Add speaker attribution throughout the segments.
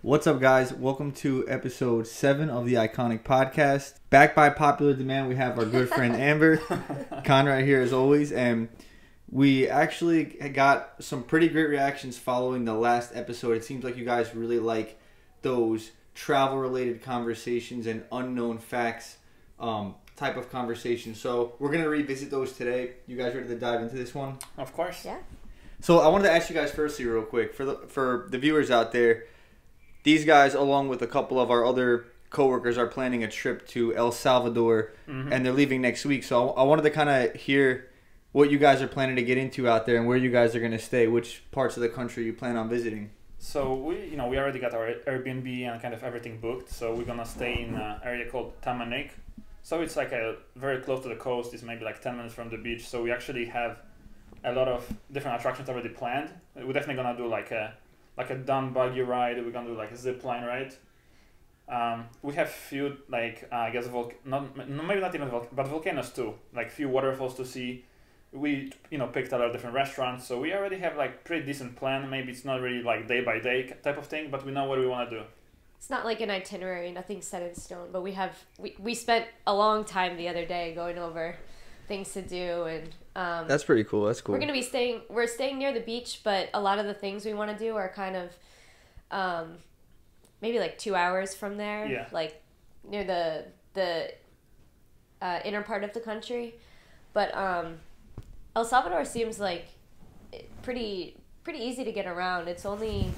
Speaker 1: What's up, guys? Welcome to episode 7 of the iKONIC podcast. Back by popular demand, we have our good friend Amber. Conrad here as always, and we actually got some pretty great reactions following the last episode. It seems like you guys really like those travel-related conversations and unknown facts type of conversations. So we're going to revisit those today. You guys ready to dive into this one?
Speaker 2: Of course.
Speaker 3: Yeah.
Speaker 1: So I wanted to ask you guys firstly real quick, for the viewers out there, these guys, along with a couple of our other coworkers, are planning a trip to El Salvador, and they're leaving next week. So I wanted to kind of hear what you guys are planning to get into out there and where you guys are going to stay, which parts of the country you plan on visiting.
Speaker 2: So we already got our Airbnb and kind of everything booked. So we're gonna stay in an area called Tamanek. So it's like very close to the coast. It's maybe like 10 minutes from the beach. So we actually have a lot of different attractions already planned. We're definitely gonna do like a down buggy ride. We're gonna do like a zip line ride. We have few maybe not even but volcanoes too. Like few waterfalls to see. We picked a lot of different restaurants, so we already have like pretty decent plan. Maybe it's not really like day by day type of thing, but we know what we want to do.
Speaker 3: It's not like an itinerary, nothing's set in stone, but we spent a long time the other day going over things to do, and
Speaker 1: that's pretty cool. That's cool.
Speaker 3: We're staying near the beach, but a lot of the things we want to do are kind of maybe like 2 hours from there.
Speaker 2: Yeah.
Speaker 3: Like near the inner part of the country. But El Salvador seems like pretty easy to get around. It's only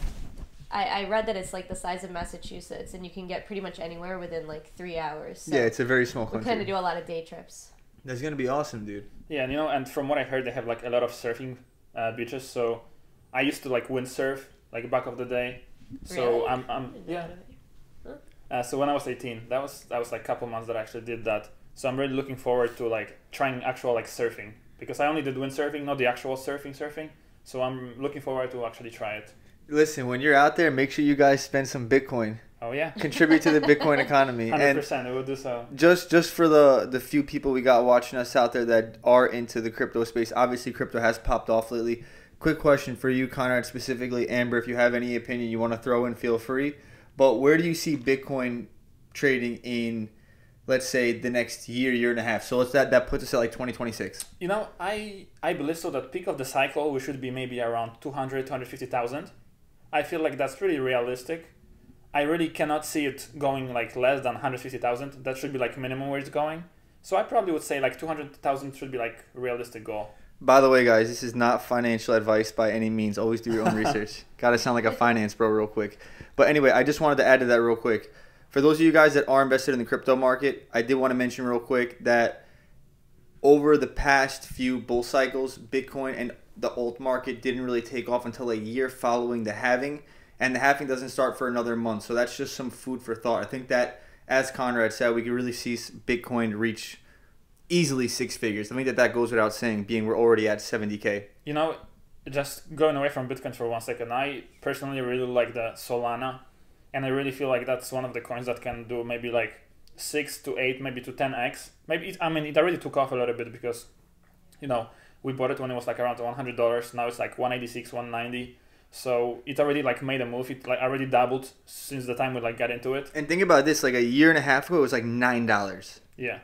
Speaker 3: I read that it's like the size of Massachusetts, and you can get pretty much anywhere within like 3 hours. So
Speaker 1: yeah, it's a very small country.
Speaker 3: We kind of do a lot of day trips.
Speaker 1: That's gonna be awesome, dude.
Speaker 2: Yeah, and from what I heard, they have like a lot of surfing beaches. So I used to like windsurf like back of the day. So
Speaker 3: Really?
Speaker 2: So when I was 18, that was like a couple months that I actually did that. So I'm really looking forward to like trying actual like surfing, because I only did windsurfing, not the actual surfing. So I'm looking forward to actually try it.
Speaker 1: Listen, when you're out there, make sure you guys spend some Bitcoin.
Speaker 2: Oh yeah.
Speaker 1: Contribute to the Bitcoin economy.
Speaker 2: 100%, it will do so.
Speaker 1: Just for the few people we got watching us out there that are into the crypto space, obviously crypto has popped off lately. Quick question for you, Conrad, specifically. Amber, if you have any opinion you want to throw in, feel free. But where do you see Bitcoin trading in, let's say, the next year and a half? So that puts us at like 2026.
Speaker 2: I believe so that peak of the cycle we should be maybe around 250,000. I feel like that's pretty realistic. I really cannot see it going like less than 150,000. That should be like minimum where it's going. So I probably would say like 200,000 should be like realistic goal.
Speaker 1: By the way, guys, this is not financial advice by any means. Always do your own research. Gotta sound like a finance bro real quick. But anyway, I just wanted to add to that real quick. For those of you guys that are invested in the crypto market, I did want to mention real quick that over the past few bull cycles, Bitcoin and the alt market didn't really take off until a year following the halving. And the halving doesn't start for another month. So that's just some food for thought. I think that, as Conrad said, we could really see Bitcoin reach easily 6 figures. I think that goes without saying, being we're already at 70K.
Speaker 2: Just going away from Bitcoin for 1 second, I personally really like the Solana. And I really feel like that's one of the coins that can do maybe like 6 to 8, maybe to 10x. It already took off a little bit because, we bought it when it was like around $100. Now it's like 186, 190. So it already like made a move. It like already doubled since the time we like got into it.
Speaker 1: And think about this, like a year and a half ago, it was like $9.
Speaker 2: Yeah.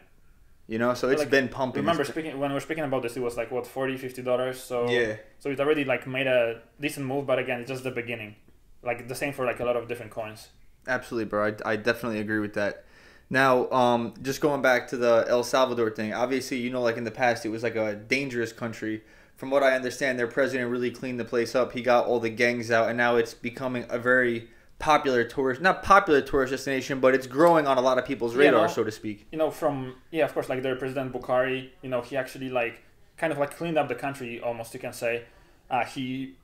Speaker 1: So it's been pumping.
Speaker 2: Remember when we were speaking about this, it was like what, $40, $50. So
Speaker 1: yeah.
Speaker 2: So it already like made a decent move, but again, it's just the beginning. Like the same for like a lot of different coins.
Speaker 1: Absolutely, bro. I definitely agree with that. Now, just going back to the El Salvador thing, obviously, like in the past, it was like a dangerous country. From what I understand, their president really cleaned the place up. He got all the gangs out, and now it's becoming a very popular not popular tourist destination, but it's growing on a lot of people's radar, so to speak.
Speaker 2: Of course, like their president Bukhari, he actually like kind of like cleaned up the country almost, you can say. He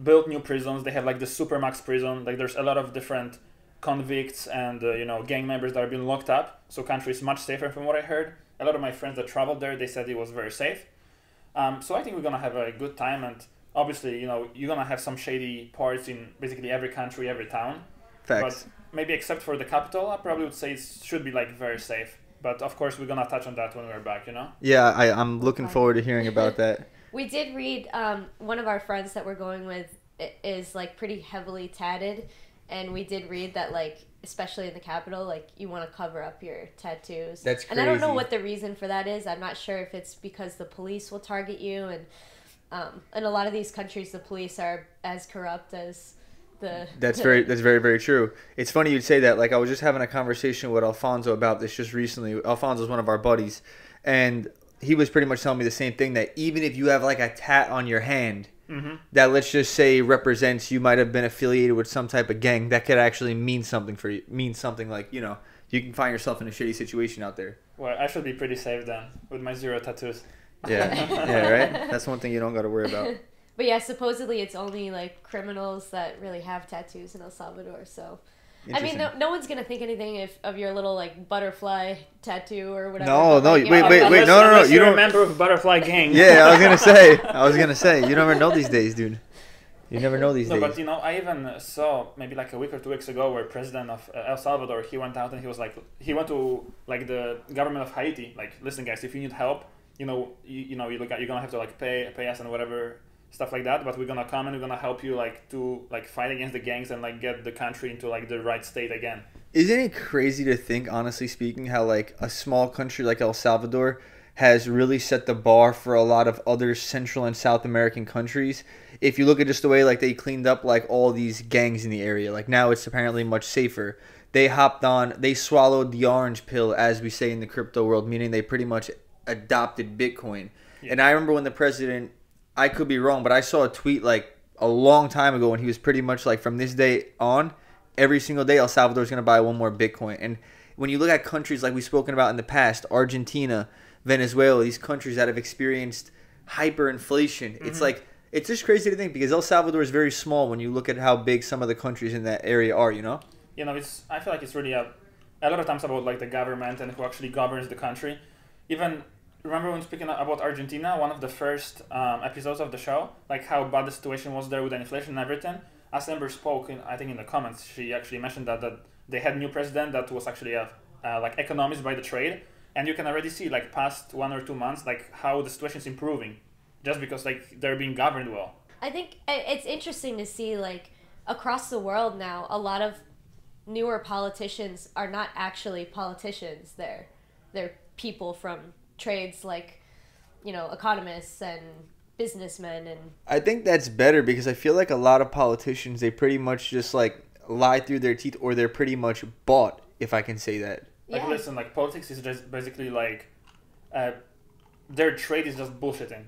Speaker 2: built new prisons. They have like the Supermax prison. Like there's a lot of different convicts and gang members that are being locked up. So country is much safer from what I heard. A lot of my friends that traveled there, they said it was very safe. So I think we're gonna have a good time, and obviously, you're gonna have some shady parts in basically every country, every town.
Speaker 1: Facts.
Speaker 2: But maybe except for the capital, I probably would say it should be like very safe. But of course, we're gonna touch on that when we're back.
Speaker 1: Yeah, I'm looking forward to hearing about that.
Speaker 3: We did read one of our friends that we're going with is like pretty heavily tatted, and we did read that, like, especially in the capital, like, you want to cover up your tattoos.
Speaker 1: That's crazy.
Speaker 3: And I don't know what the reason for that is. I'm not sure if it's because the police will target you, and in a lot of these countries, the police are as corrupt as that's very,
Speaker 1: very true. It's funny you'd say that. Like, I was just having a conversation with Alfonso about this just recently. Alfonso's one of our buddies, and he was pretty much telling me the same thing, that even if you have like a tat on your hand that, let's just say, represents you might have been affiliated with some type of gang, that could actually mean something for you. Mean something like, you know, you can find yourself in a shitty situation out there.
Speaker 2: Well, I should be pretty safe then with my 0 tattoos.
Speaker 1: Yeah, yeah, right. That's one thing you don't got to worry about.
Speaker 3: But yeah, supposedly it's only like criminals that really have tattoos in El Salvador. So, I mean, no one's gonna think anything of your little like butterfly tattoo or whatever.
Speaker 1: No,
Speaker 3: like,
Speaker 1: wait, no.
Speaker 2: You don't remember of butterfly gang.
Speaker 1: Yeah, I was gonna say, you never know these days, dude. You never know these days.
Speaker 2: No, but you know, I even saw maybe like a week or 2 weeks ago where President of El Salvador, he went out and he was like, he went to like the government of Haiti, like, listen guys, if you need help, you know, you're gonna have to like pay us and whatever. Stuff like that, but we're gonna come and we're gonna help you like to like fight against the gangs and like get the country into like the right state again.
Speaker 1: Isn't it crazy to think, honestly speaking, how like a small country like El Salvador has really set the bar for a lot of other Central and South American countries? If you look at just the way like they cleaned up like all these gangs in the area, like now it's apparently much safer. They swallowed the orange pill, as we say in the crypto world, meaning they pretty much adopted Bitcoin. Yeah. And I remember when the president, I could be wrong, but I saw a tweet like a long time ago when he was pretty much like, from this day on, every single day El Salvador's going to buy one more Bitcoin. And when you look at countries like we've spoken about in the past, Argentina, Venezuela, these countries that have experienced hyperinflation, it's like, it's just crazy to think, because El Salvador is very small when you look at how big some of the countries in that area are, you know?
Speaker 2: You know, I feel like it's really a lot of times about like the government and who actually governs the country. Even remember when speaking about Argentina, one of the first episodes of the show, like how bad the situation was there with the inflation and everything. As Amber spoke, I think in the comments, she actually mentioned that they had a new president that was actually like economist by the trade, and you can already see like past 1 or 2 months like how the situation is improving, just because like they're being governed well.
Speaker 3: I think it's interesting to see like across the world now, a lot of newer politicians are not actually politicians. They're people from trades, like, you know, economists and businessmen. And
Speaker 1: I think that's better, because I feel like a lot of politicians, they pretty much just like lie through their teeth, or they're pretty much bought, if I can say that.
Speaker 2: Like, listen, like politics is just basically like their trade is just bullshitting.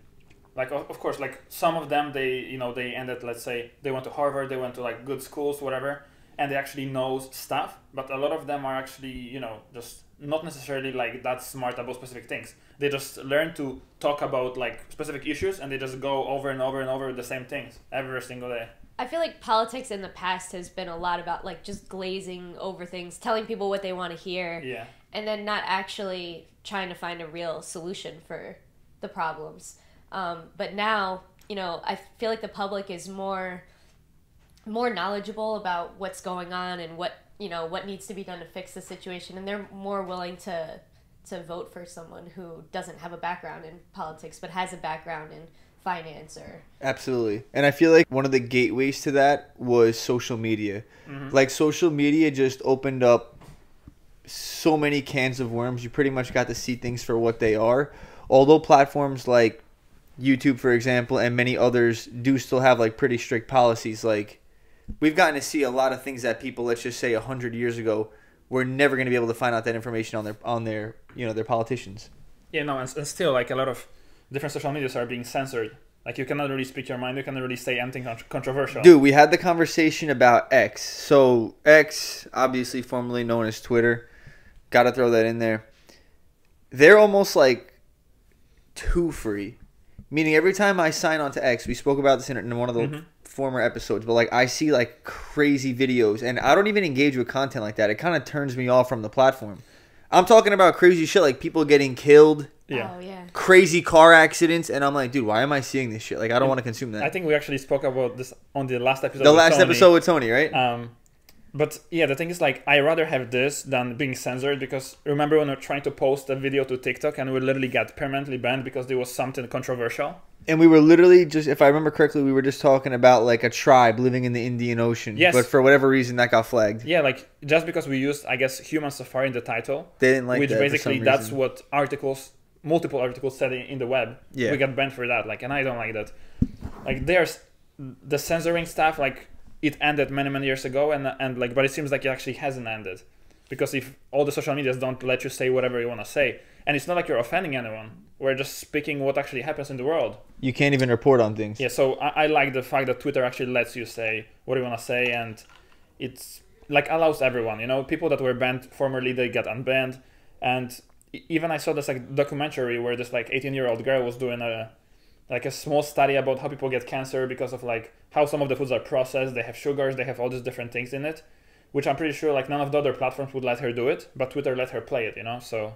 Speaker 2: Like, of course, like some of them, they ended, let's say they went to Harvard, they went to like good schools, whatever, and they actually know stuff, but a lot of them are actually, you know, just not necessarily like that smart about specific things. They just learn to talk about like specific issues, and they just go over and over and over the same things every single day.
Speaker 3: I feel like politics in the past has been a lot about like just glazing over things, telling people what they want to hear, and then not actually trying to find a real solution for the problems. But now, you know, I feel like the public is more knowledgeable about what's going on and what needs to be done to fix the situation, and they're more willing to vote for someone who doesn't have a background in politics but has a background in finance or...
Speaker 1: Absolutely. And I feel like one of the gateways to that was social media. Like, social media just opened up so many cans of worms. You pretty much got to see things for what they are. Although platforms like YouTube, for example, and many others do still have like pretty strict policies, like we've gotten to see a lot of things that people, let's just say 100 years ago, were never going to be able to find out that information on their their politicians.
Speaker 2: Yeah, no, and still like a lot of different social medias are being censored. Like, you cannot really speak your mind, you cannot really say anything controversial.
Speaker 1: Dude, we had the conversation about X. So X, obviously formerly known as Twitter, got to throw that in there. They're almost like too free. Meaning every time I sign on to X, we spoke about this in one of the former episodes, but like I see like crazy videos, and I don't even engage with content like that. It kind of turns me off from the platform. I'm talking about crazy shit, like people getting killed, crazy car accidents, and I'm like, dude, why am I seeing this shit? Like, I don't want to consume that.
Speaker 2: I think we actually spoke about this on the last episode.
Speaker 1: Episode with Tony, right?
Speaker 2: But yeah, the thing is, like, I rather have this than being censored, because remember when we were trying to post a video to TikTok and we literally got permanently banned because there was something controversial?
Speaker 1: And we were literally just, if I remember correctly, we were just talking about like a tribe living in the Indian Ocean.
Speaker 2: Yes.
Speaker 1: But for whatever reason, that got flagged.
Speaker 2: Yeah, like just because we used, I guess, human safari in the title,
Speaker 1: They didn't like
Speaker 2: which
Speaker 1: that.
Speaker 2: basically that's what multiple articles said in the web.
Speaker 1: Yeah.
Speaker 2: We got banned for that. Like, and I don't like that. Like, there's the censoring stuff. Like, it ended many years ago, and like, but it seems like it actually hasn't ended, because if all the social medias don't let you say whatever you want to say, and it's not like you're offending anyone, we're just speaking what actually happens in the world.
Speaker 1: You can't even report on things.
Speaker 2: Yeah, so I like the fact that Twitter actually lets you say what you want to say, and it's like allows everyone. You know, people that were banned formerly, they get unbanned, and even I saw this like documentary where this like 18-year-old girl was doing a small study about how people get cancer because of like how some of the foods are processed. They have sugars, they have all these different things in it, which I'm pretty sure like none of the other platforms would let her do it, but Twitter let her play it. You know, so.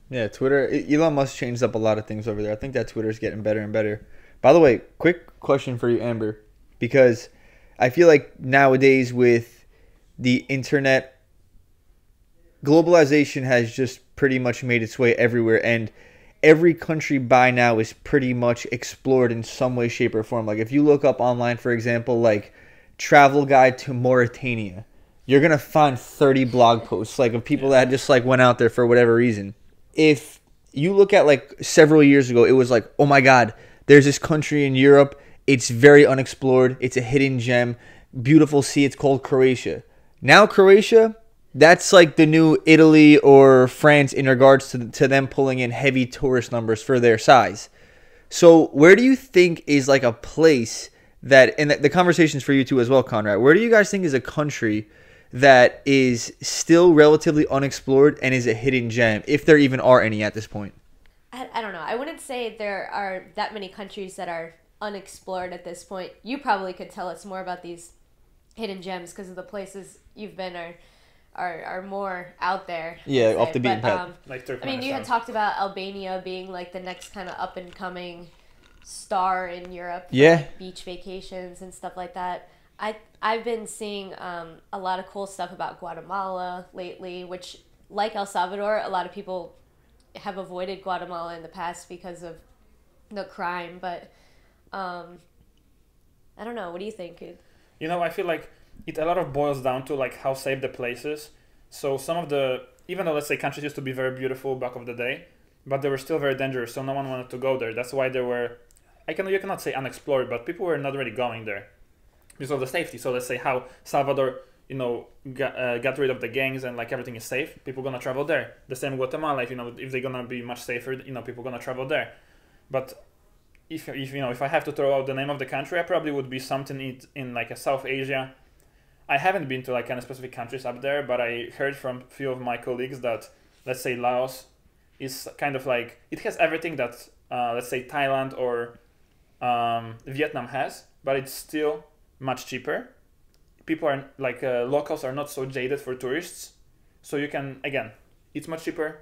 Speaker 1: Yeah, Twitter. Elon Musk changed up a lot of things over there. I think that Twitter's getting better and better. By the way, quick question for you, Amber, because I feel like nowadays with the internet, globalization has just pretty much made its way everywhere, and every country by now is pretty much explored in some way, shape, or form. Like if you look up online, for example, like travel guide to Mauritania, you're gonna find 30 blog posts like of people that just like went out there for whatever reason. If you look at like several years ago, it was like, oh my God, there's this country in Europe. It's very unexplored. It's a hidden gem. Beautiful sea. It's called Croatia. Now Croatia, that's like the new Italy or France in regards to them pulling in heavy tourist numbers for their size. So where do you think is like a place that, and the conversation's for you too as well, Conrad, where do you guys think is a country that is still relatively unexplored and is a hidden gem, if there even are any at this point?
Speaker 3: I don't know. I wouldn't say there are that many countries that are unexplored at this point. You probably could tell us more about these hidden gems because of the places you've been are more out there.
Speaker 1: Yeah, off the beaten path.
Speaker 2: Like
Speaker 3: I mean, you had talked about Albania being like the next kind of up and coming star in Europe. For, like, beach vacations and stuff like that. I've been seeing a lot of cool stuff about Guatemala lately, which, like El Salvador, a lot of people have avoided Guatemala in the past because of the crime. But I don't know. What do you think?
Speaker 2: You know, I feel like it a lot of boils down to like how safe the place is. So some of the, even though let's say countries used to be very beautiful back of the day, but they were still very dangerous. So no one wanted to go there. That's why they were, you cannot say unexplored, but people were not really going there because of the safety. So let's say how Salvador, you know, got rid of the gangs and like everything is safe. People gonna travel there. The same Guatemala, if, you know, if they're gonna be much safer, you know, people gonna travel there. But if you know, if I have to throw out the name of the country, I probably would be something in like a South Asia. I haven't been to like any specific countries up there, but I heard from a few of my colleagues that, let's say, Laos is kind of like, it has everything that let's say Thailand or Vietnam has, but it's still much cheaper. People are like locals are not so jaded for tourists, so you can, again, it's much cheaper.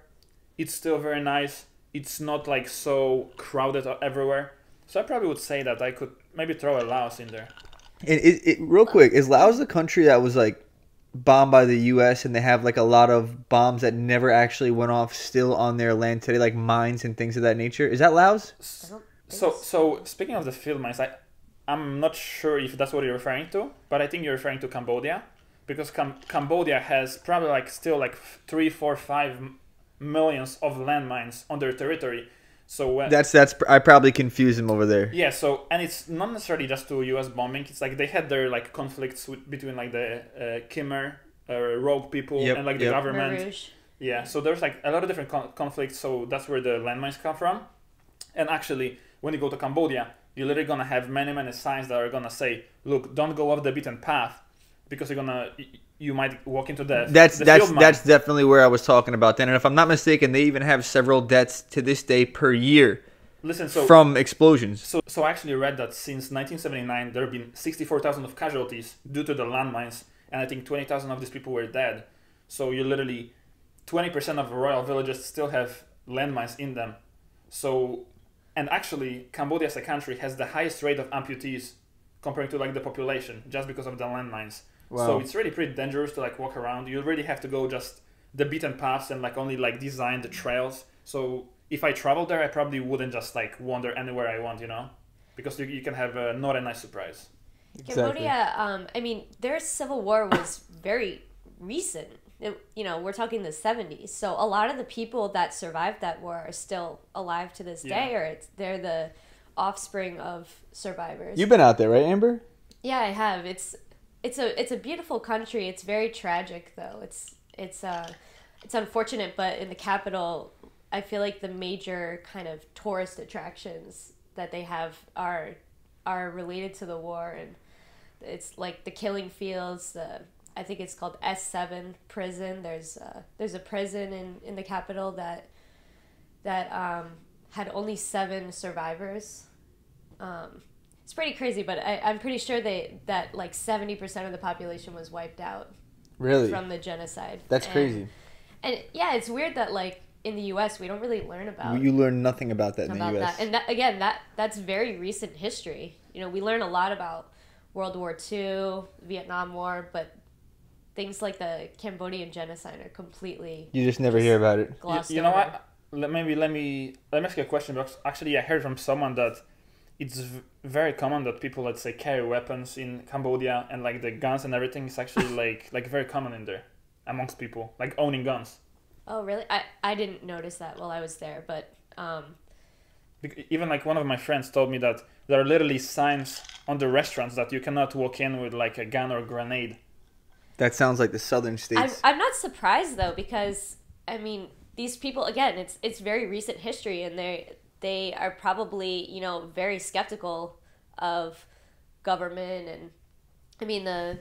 Speaker 2: It's still very nice. It's not like so crowded everywhere. So I probably would say that I could maybe throw a Laos in there.
Speaker 1: And real quick, is Laos the country that was like bombed by the U.S. and they have like a lot of bombs that never actually went off still on their land today, like mines and things of that nature? Is that Laos?
Speaker 2: So speaking of the field mines, I'm not sure if that's what you're referring to, but I think you're referring to Cambodia, because Cambodia has probably like still like 3, 4, 5 millions of landmines on their territory. So
Speaker 1: that's I probably confused them over there.
Speaker 2: Yeah. So, and it's not necessarily just to U.S. bombing. It's like they had their like conflicts between like the Khmer rogue people and like the government.
Speaker 3: Rouge.
Speaker 2: Yeah. So there's like a lot of different conflicts. So that's where the landmines come from. And actually, when you go to Cambodia, you're literally gonna have many signs that are gonna say, "Look, don't go off the beaten path," because you might walk into the field mine.
Speaker 1: That's definitely where I was talking about then. And if I'm not mistaken, they even have several deaths to this day per year. From explosions.
Speaker 2: So I actually read that since 1979 there have been 64,000 of casualties due to the landmines, and I think 20,000 of these people were dead. So you literally 20% of royal villages still have landmines in them. So, and actually Cambodia as a country has the highest rate of amputees compared to like the population, just because of the landmines. Wow. So it's really pretty dangerous to like walk around. You really have to go just the beaten paths and like only like design the trails. So if I travel there, I probably wouldn't just like wander anywhere I want, because you can have not a nice surprise.
Speaker 1: Exactly.
Speaker 3: Cambodia, I mean, their civil war was very recent. We're talking the 70s. So a lot of the people that survived that war are still alive to this day, or they're the offspring of survivors.
Speaker 1: You've been out there, right, Amber?
Speaker 3: Yeah, I have. It's a beautiful country. It's very tragic, though. It's unfortunate, but in the capital, I feel like the major kind of tourist attractions that they have are related to the war, and it's like the killing fields. I think it's called S7 prison. There's a prison in the capital that had only 7 survivors. It's pretty crazy, but I'm pretty sure that like 70% of the population was wiped out.
Speaker 1: Really?
Speaker 3: From the genocide.
Speaker 1: That's crazy.
Speaker 3: And yeah, it's weird that like in the U.S. we don't really learn about.
Speaker 1: You learn nothing about that in the U.S.
Speaker 3: And that's very recent history. We learn a lot about World War II, Vietnam War, but things like the Cambodian genocide are completely.
Speaker 1: You just never hear about it.
Speaker 2: You know what? Maybe let me ask you a question. Because actually, I heard from someone that it's very common that people, let's say, carry weapons in Cambodia, and like the guns and everything is actually like very common in there amongst people, like owning guns.
Speaker 3: Oh, really? I didn't notice that while I was there, but
Speaker 2: even like one of my friends told me that there are literally signs on the restaurants that you cannot walk in with like a gun or a grenade.
Speaker 1: That sounds like the southern states.
Speaker 3: I'm not surprised though, because I mean these people, again, it's very recent history, and they are probably very skeptical of government, and I mean the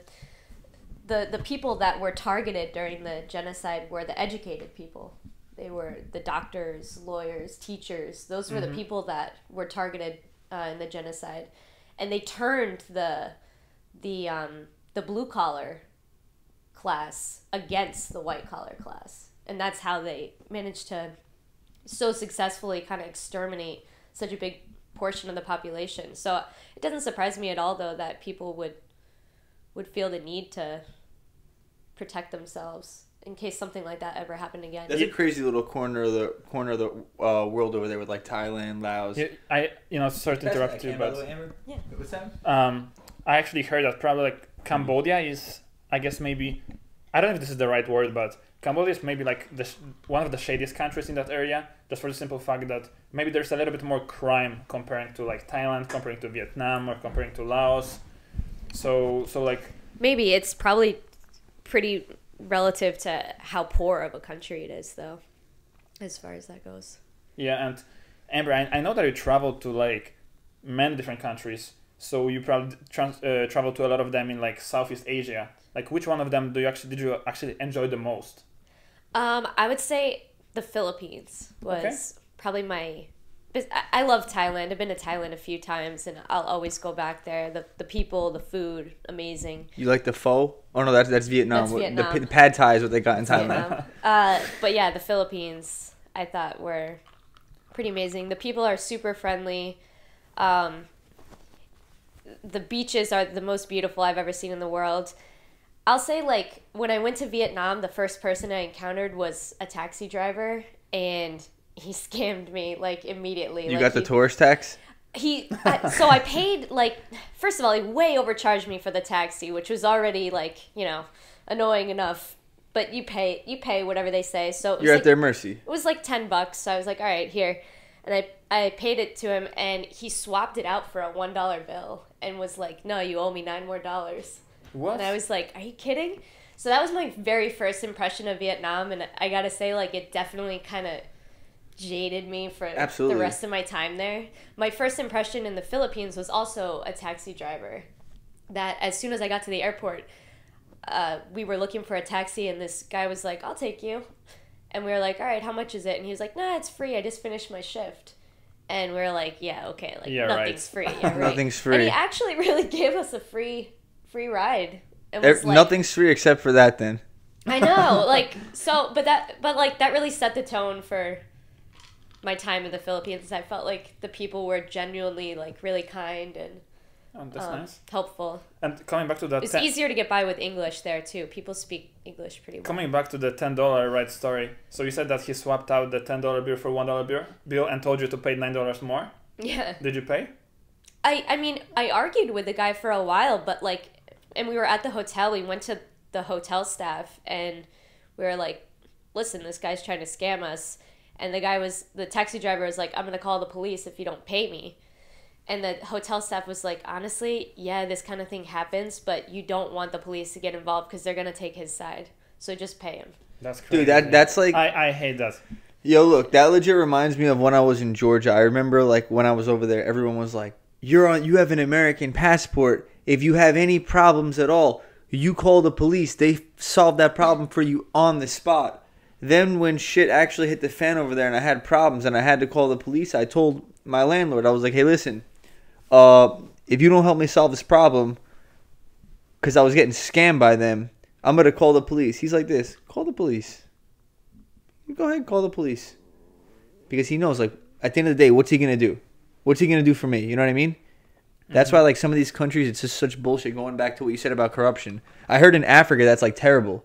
Speaker 3: people that were targeted during the genocide were the educated people. They were the doctors, lawyers, teachers. Those were the people that were targeted in the genocide, and they turned the blue collar class against the white collar class, and that's how they managed to so successfully kind of exterminate such a big portion of the population. So it doesn't surprise me at all, though, that people would feel the need to protect themselves in case something like that ever happened again.
Speaker 1: That's a crazy little corner of the world over there with like Thailand, Laos.
Speaker 2: Yeah, sorry to interrupt you, but
Speaker 3: Yeah.
Speaker 1: What's that?
Speaker 2: I actually heard that probably like Cambodia is, I guess maybe, I don't know if this is the right word, but Cambodia is maybe like one of the shadiest countries in that area, just for the simple fact that maybe there's a little bit more crime comparing to like Thailand, comparing to Vietnam, or comparing to Laos. So like
Speaker 3: Maybe it's probably pretty relative to how poor of a country it is, though, as far as that goes.
Speaker 2: Yeah, and Amber, I know that you traveled to like many different countries, so you probably traveled to a lot of them in like Southeast Asia. Like, which one of them did you actually enjoy the most?
Speaker 3: I would say the Philippines was probably my. I love Thailand. I've been to Thailand a few times, and I'll always go back there. The people, the food, amazing.
Speaker 1: You like the pho? Oh no, that's Vietnam.
Speaker 3: That's Vietnam.
Speaker 1: The pad thai is what they got in Thailand.
Speaker 3: But yeah, the Philippines I thought were pretty amazing. The people are super friendly. The beaches are the most beautiful I've ever seen in the world. I'll say, like, when I went to Vietnam, the first person I encountered was a taxi driver, and he scammed me, like, immediately.
Speaker 1: You got the tourist tax?
Speaker 3: So I paid, like, first of all, he way overcharged me for the taxi, which was already, like, annoying enough. But you pay whatever they say. So
Speaker 1: you're at their mercy. It
Speaker 3: was like $10, so I was like, all right, here. And I paid it to him, and he swapped it out for a $1 bill and was like, no, you owe me $9 more.
Speaker 2: What?
Speaker 3: And I was like, are you kidding? So that was my very first impression of Vietnam, and I gotta say, like, it definitely kind of jaded me for the rest of my time there. My first impression in the Philippines was also a taxi driver. That as soon as I got to the airport, we were looking for a taxi, and this guy was like, I'll take you. And we were like, all right, how much is it? And he was like, nah, it's free. I just finished my shift. And we were like, yeah, okay, like, yeah, nothing's free. Yeah, right.
Speaker 1: Nothing's free.
Speaker 3: And he actually really gave us a free ride. And was like,
Speaker 1: nothing's free except for that, then.
Speaker 3: I know, like, so, but that really set the tone for my time in the Philippines. I felt like the people were genuinely, like, really kind, and
Speaker 2: Oh, that's nice.
Speaker 3: helpful.
Speaker 2: And coming back to that,
Speaker 3: It's easier to get by with English there too. People speak English pretty well.
Speaker 2: coming back to the $10 right story. So you said that he swapped out the $10 bill for $1 bill and told you to pay $9 more.
Speaker 3: Yeah.
Speaker 2: Did you pay?
Speaker 3: I mean, I argued with the guy for a while, but like, and we were at the hotel. We went to the hotel staff and we were like, listen, this guy's trying to scam us. And the taxi driver was like, I'm going to call the police if you don't pay me. And the hotel staff was like, honestly, yeah, this kind of thing happens, but you don't want the police to get involved because they're going to take his side. So just pay him.
Speaker 2: That's crazy.
Speaker 1: Dude, that's like...
Speaker 2: I hate that.
Speaker 1: Yo, look, that legit reminds me of when I was in Georgia. I remember, like, when I was over there, everyone was like, you have an American passport. If you have any problems at all, you call the police. They solve that problem for you on the spot. Then when shit actually hit the fan over there and I had problems and I had to call the police, I told my landlord, I was like, hey, listen, if you don't help me solve this problem, because I was getting scammed by them, I'm going to call the police. He's like this, call the police. You go ahead and call the police. Because he knows, like, at the end of the day, what's he going to do? What's he going to do for me? You know what I mean? That's why, like, some of these countries, it's just such bullshit, going back to what you said about corruption. I heard in Africa that's, like, terrible.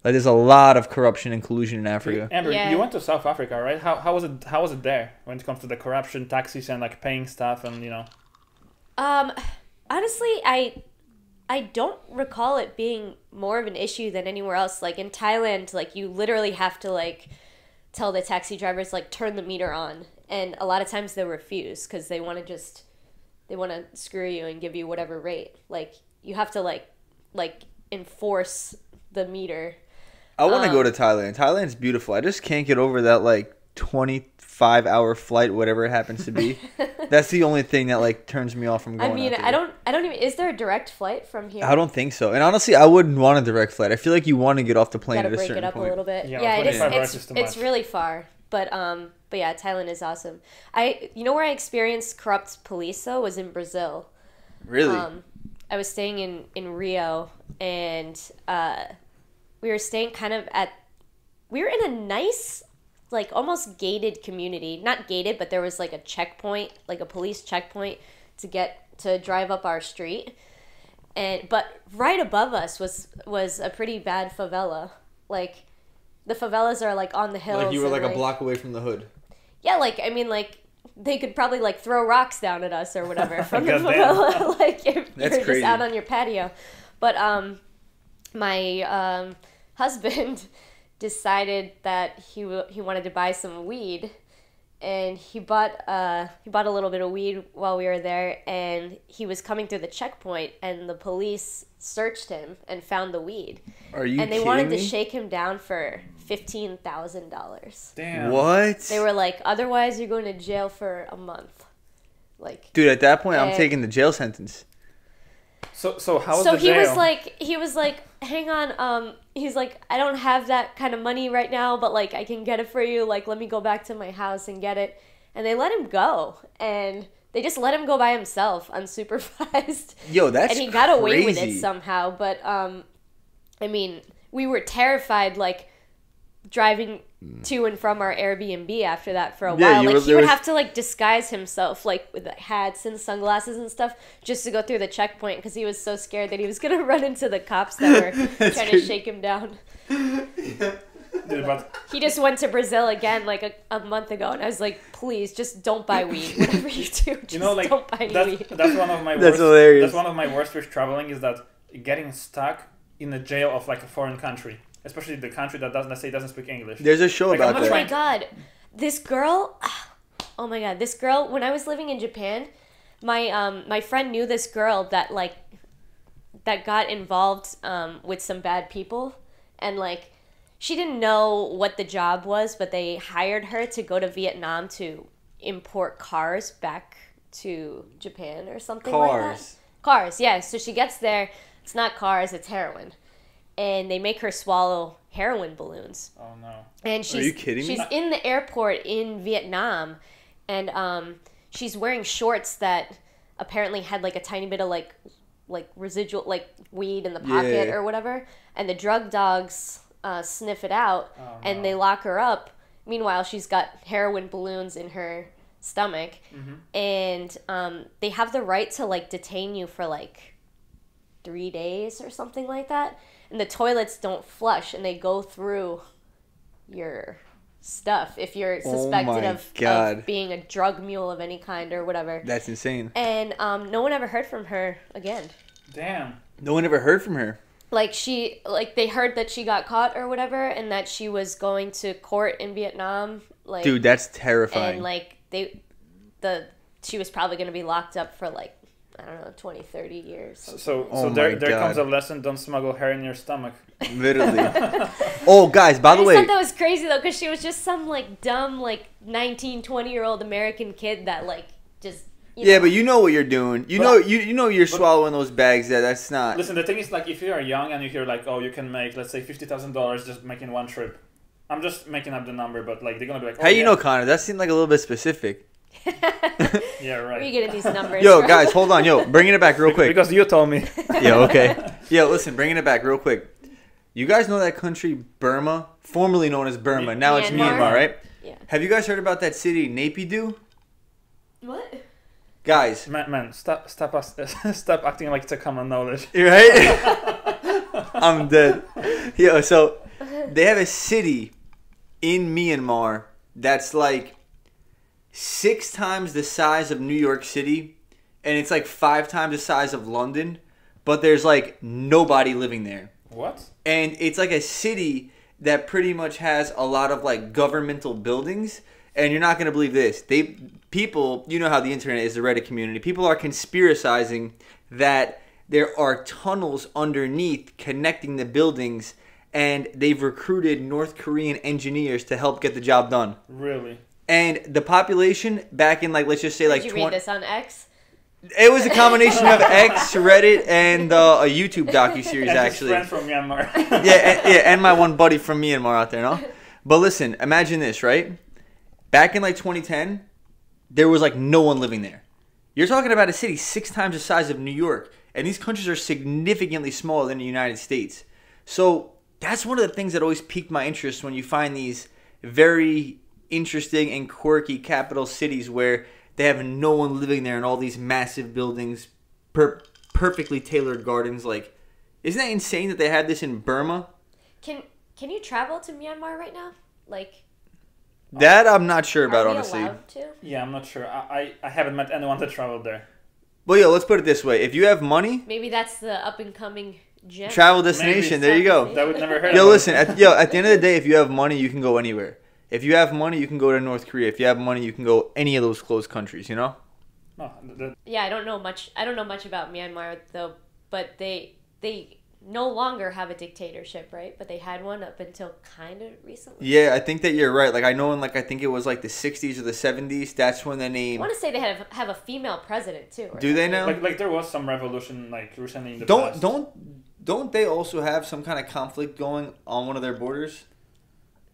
Speaker 1: Like, there's a lot of corruption and collusion in Africa.
Speaker 2: Amber,
Speaker 3: Yeah.
Speaker 2: you went to South Africa, right? How was it there when it comes to the corruption, taxes, and like paying stuff and
Speaker 3: Honestly, I don't recall it being more of an issue than anywhere else. Like in Thailand, like you literally have to like tell the taxi drivers like turn the meter on, and a lot of times they refuse because they want to screw you and give you whatever rate. Like you have to like enforce the meter.
Speaker 1: I want to go to Thailand. Thailand's beautiful. I just can't get over that, like, 25-hour flight, whatever it happens to be. That's the only thing that, like, turns me off from going
Speaker 3: I mean,
Speaker 1: out there.
Speaker 3: I don't even, is there a direct flight from here?
Speaker 1: I don't think so. And honestly, I wouldn't want a direct flight. I feel like you want to get off the plane
Speaker 3: Gotta
Speaker 1: at a
Speaker 3: break
Speaker 1: certain
Speaker 3: it up
Speaker 1: point.
Speaker 3: a little bit.
Speaker 2: Yeah,
Speaker 3: Yeah,
Speaker 2: 25 hours is too
Speaker 3: it's
Speaker 2: much.
Speaker 3: really far. But yeah, Thailand is awesome. You know where I experienced corrupt police though was in Brazil.
Speaker 1: Really?
Speaker 3: I was staying in Rio, and we were staying we were in a nice, like almost gated community. Not gated, but there was like a checkpoint, like a police checkpoint to drive up our street. But right above us was a pretty bad favela. Like the favelas are like on the hills.
Speaker 1: Like you were
Speaker 3: and,
Speaker 1: like a block away from the hood.
Speaker 3: Yeah, like I mean, like they could probably like throw rocks down at us or whatever from the
Speaker 2: Goddamn.
Speaker 3: favela. Like if
Speaker 1: That's
Speaker 3: you're
Speaker 1: crazy.
Speaker 3: just out on your patio. But my husband decided that he wanted to buy some weed, and he bought a little bit of weed while we were there, and he was coming through the checkpoint, and the police searched him and found the weed.
Speaker 1: Are you
Speaker 3: And they
Speaker 1: kidding
Speaker 3: wanted
Speaker 1: me?
Speaker 3: to shake him down for $15,000.
Speaker 2: Damn.
Speaker 1: What?
Speaker 3: They were like, otherwise you're going to jail for a month. Like,
Speaker 1: Dude, at that point, I'm
Speaker 3: And-
Speaker 1: taking the jail sentence.
Speaker 2: So how was
Speaker 3: so
Speaker 2: the
Speaker 3: he
Speaker 2: jail?
Speaker 3: was like, hang on, he's like, I don't have that kind of money right now, but like I can get it for you. Like, let me go back to my house and get it. And they let him go, and they just let him go by himself, unsupervised.
Speaker 1: Yo, that's
Speaker 3: and he got away with it
Speaker 1: crazy.
Speaker 3: somehow. But I mean, we were terrified, like driving to and from our Airbnb after that for a while. Like he would have to like disguise himself, like with hats and sunglasses and stuff, just to go through the checkpoint because he was so scared that he was gonna run into the cops that were trying to shake him down.
Speaker 2: Dude, but
Speaker 3: He just went to Brazil again like a month ago, and I was like, please, just don't buy weed. Whatever you do, just
Speaker 2: you know, like
Speaker 3: don't buy any weed.
Speaker 2: that's one of my
Speaker 1: That's
Speaker 2: worst.
Speaker 1: hilarious.
Speaker 2: That's one of my worst with traveling is that getting stuck in a jail of like a foreign country, especially the country that doesn't speak English.
Speaker 1: There's a show
Speaker 2: Like, I'm
Speaker 1: about
Speaker 2: not
Speaker 3: Oh
Speaker 1: that.
Speaker 3: my god, this girl! Oh my god, this girl. When I was living in Japan, my friend knew this girl that got involved with some bad people, and like she didn't know what the job was, but they hired her to go to Vietnam to import cars back to Japan or something like that.
Speaker 1: Cars.
Speaker 3: Cars, yeah. So she gets there. It's not cars, it's heroin. And they make her swallow heroin balloons.
Speaker 2: Oh no.
Speaker 3: And she's
Speaker 1: you kidding me?
Speaker 3: she's in the airport in Vietnam, and she's wearing shorts that apparently had like a tiny bit of like residual like weed in the pocket
Speaker 1: Yeah.
Speaker 3: or whatever. And the drug dogs sniff it out,
Speaker 2: Oh,
Speaker 3: and
Speaker 2: no.
Speaker 3: they lock her up. Meanwhile, she's got heroin balloons in her stomach, and they have the right to like detain you for like 3 days or something like that, and the toilets don't flush, and they go through your stuff if you're suspected of being a drug mule of any kind or whatever.
Speaker 1: That's insane.
Speaker 3: And no one ever heard from her again.
Speaker 2: Damn.
Speaker 1: No one ever heard from her.
Speaker 3: Like they heard that she got caught or whatever, and that she was going to court in Vietnam. Like,
Speaker 1: dude, that's terrifying.
Speaker 3: And like she was probably going to be locked up for like, I don't know, 20, 30 years.
Speaker 2: So there comes a lesson: don't smuggle hair in your stomach.
Speaker 1: Literally. Oh, guys, by the way,
Speaker 3: I thought that was crazy though, because she was just some like dumb like 19, 20-year-old American kid that like just.
Speaker 1: Yeah, but you know what you're doing. You know you're swallowing those bags. That's not.
Speaker 2: Listen, the thing is, like, if you are young and you hear like, oh, you can make, let's say, $50,000 just making one trip. I'm just making up the number, but like they're gonna be like, oh,
Speaker 1: how you know, Connor? That seemed like a little bit specific.
Speaker 2: Yeah, right.
Speaker 3: Where are you getting these numbers?
Speaker 1: Yo, guys, hold on. Yo, bringing it back real quick.
Speaker 2: Because you told me.
Speaker 1: Yeah, okay. Yo, listen, bringing it back real quick. You guys know that country, Burma, formerly known as Burma. Now it's Myanmar, right?
Speaker 3: Yeah.
Speaker 1: Have you guys heard about that city, Naypyidaw?
Speaker 3: What?
Speaker 1: Guys,
Speaker 2: man, stop acting like it's a common knowledge.
Speaker 1: Right? I'm dead. Yo, so they have a city in Myanmar that's like 6 times the size of New York City, and it's like 5 times the size of London, but there's like nobody living there.
Speaker 2: What?
Speaker 1: And it's like a city that pretty much has a lot of like governmental buildings. And you're not going to believe this. People, you know how the internet is, the Reddit community. People are conspiracizing that there are tunnels underneath connecting the buildings, and they've recruited North Korean engineers to help get the job done.
Speaker 2: Really?
Speaker 1: And the population back in, like, let's just say, like,
Speaker 3: Did you read this on X?
Speaker 1: It was a combination of X, Reddit, and a YouTube docuseries, actually.
Speaker 2: And his friend from Myanmar.
Speaker 1: And my one buddy from Myanmar out there, no? But listen, imagine this, right? Back in like 2010, there was like no one living there. You're talking about a city 6 times the size of New York, and these countries are significantly smaller than the United States. So that's one of the things that always piqued my interest when you find these very interesting and quirky capital cities where they have no one living there and all these massive buildings, perfectly tailored gardens. Like, isn't that insane that they have this in Burma?
Speaker 3: Can you travel to Myanmar right now? Like.
Speaker 1: That I'm not sure about, honestly.
Speaker 3: Allowed to?
Speaker 2: Yeah, I'm not sure. I haven't met anyone that traveled there.
Speaker 1: Well, yo, let's put it this way. If you have money...
Speaker 3: Maybe that's the up-and-coming gem.
Speaker 1: Travel destination. There you go.
Speaker 2: That would never hurt.
Speaker 1: Yo, listen. At the end of the day, if you have money, you can go anywhere. If you have money, you can go to North Korea. If you have money, you can go any of those closed countries, you know?
Speaker 2: No,
Speaker 3: Yeah, I don't know much about Myanmar, though, but they no longer have a dictatorship, right? But they had one up until kind of recently.
Speaker 1: Yeah, I think that you're right. Like, I know in, like, I think it was, like, the 60s or the 70s, that's when the name...
Speaker 3: I want to say they have a female president, too.
Speaker 1: Do they now?
Speaker 2: Like there was some revolution, like, recently in the past.
Speaker 1: Don't they also have some kind of conflict going on one of their borders?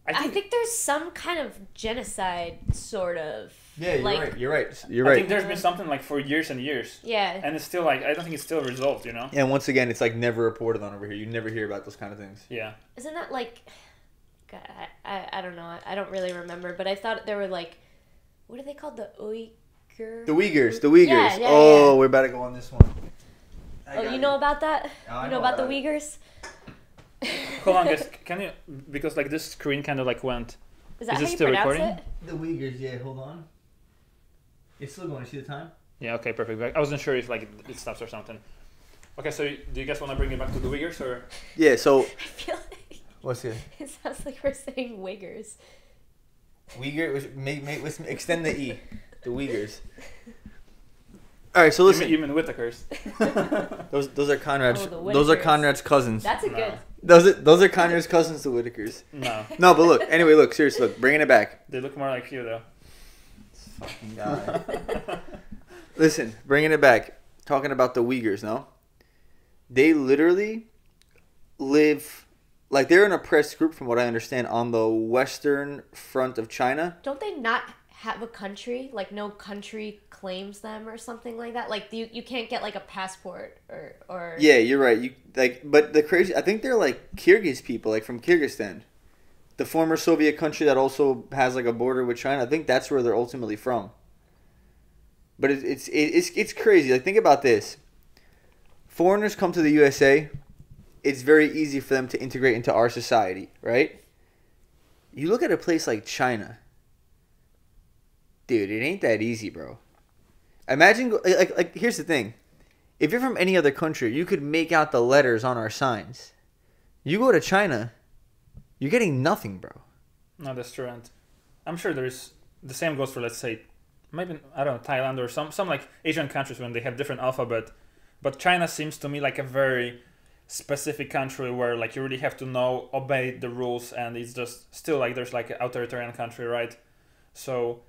Speaker 3: I think there's some kind of genocide, sort of.
Speaker 1: Yeah, you're right.
Speaker 2: I think there's been something like for years and years.
Speaker 3: Yeah.
Speaker 2: And it's still like, I don't think it's still resolved, you know?
Speaker 1: And once again, it's like never reported on over here. You never hear about those kind of things.
Speaker 2: Yeah.
Speaker 3: Isn't that like, God, I don't know. I don't really remember, but I thought there were like, what are they called? The Uyghur?
Speaker 1: The Uyghurs.
Speaker 3: Yeah.
Speaker 1: We're about to go on this one.
Speaker 3: You know about that? You know about the Uyghurs?
Speaker 2: Hold on, guys. Can you, because like this screen kind of like went.
Speaker 3: Is that how
Speaker 2: it
Speaker 3: you
Speaker 2: still
Speaker 3: pronounce
Speaker 2: recording?
Speaker 3: it?
Speaker 1: The Uyghurs, yeah, hold on. It's still going. See the time?
Speaker 2: Yeah, okay, perfect. I wasn't sure if like it stops or something. Okay, so do you guys want to bring it back to the Uyghurs or?
Speaker 1: Yeah, so.
Speaker 3: I feel like.
Speaker 1: What's it?
Speaker 3: It sounds like we're saying Uyghurs.
Speaker 1: Uyghur, let's extend the E. The Uyghurs. Alright, so listen.
Speaker 2: You mean Whitakers.
Speaker 1: Those are Conrad's.
Speaker 3: Oh,
Speaker 1: those are Conrad's cousins.
Speaker 3: That's a good.
Speaker 1: Those are Conrad's cousins, the Whitakers.
Speaker 2: No.
Speaker 1: No, but look. Anyway, look. Seriously, look. Bringing it back.
Speaker 2: They look more like you though.
Speaker 1: This fucking guy. Listen, bringing it back. Talking about the Uyghurs, no? They literally live, like they're an oppressed group from what I understand on the western front of China.
Speaker 3: Don't they not have a country? Like no country claims them or something like that? Like you can't get like a passport or
Speaker 1: Yeah, you're right. But the crazy, I think they're like Kyrgyz people, like from Kyrgyzstan. The former Soviet country that also has like a border with China. I think that's where they're ultimately from. But it's crazy. Like, think about this. Foreigners come to the USA. It's very easy for them to integrate into our society, right? You look at a place like China. Dude, it ain't that easy, bro. Imagine, like here's the thing. If you're from any other country, you could make out the letters on our signs. You go to China, you're getting nothing, bro.
Speaker 2: No, that's true. And I'm sure there's the same goes for, let's say, maybe, I don't know, Thailand or some like Asian countries when they have different alphabet. But China seems to me like a very specific country where like you really have to obey the rules, and it's just still like there's like an authoritarian country, right? So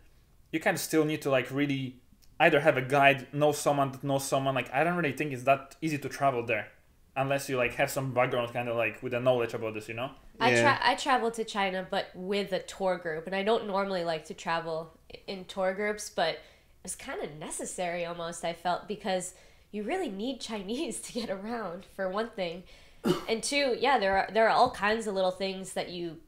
Speaker 2: you kind of still need to like really either have a guide, know someone that knows someone. Like, I don't really think it's that easy to travel there unless you like have some background kind of like with the knowledge about this, you know?
Speaker 3: Yeah. I traveled to China, but with a tour group, and I don't normally like to travel in tour groups, but it was kind of necessary almost, I felt, because you really need Chinese to get around, for one thing. And two, yeah, there are all kinds of little things that you